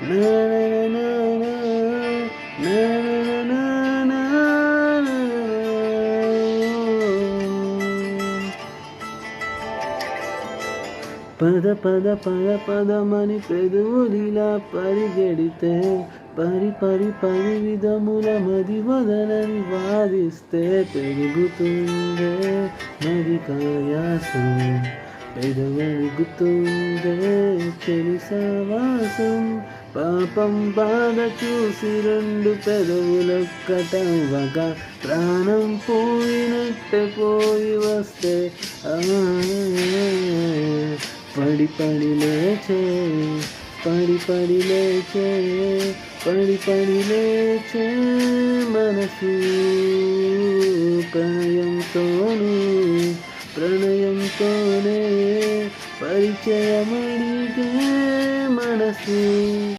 నా నా నా నా నా నా నా. పద పద పద పదమని పెదవులిలా పరిగెడితే పరి విధముల మది వదలని వాదిస్తే పెరుగుతుందే మరి కాయాసం పెదవరుగుతుందే చెలి సావాసం పాపం బాధ చూసి రెండు పెదవులొక్కటవ్వగా ప్రాణం పోయినట్టే పోయి వస్తే పడి లేచే పడి లేచే మనసు ప్రణయంతోనే పరిచయమడిగే మనసు.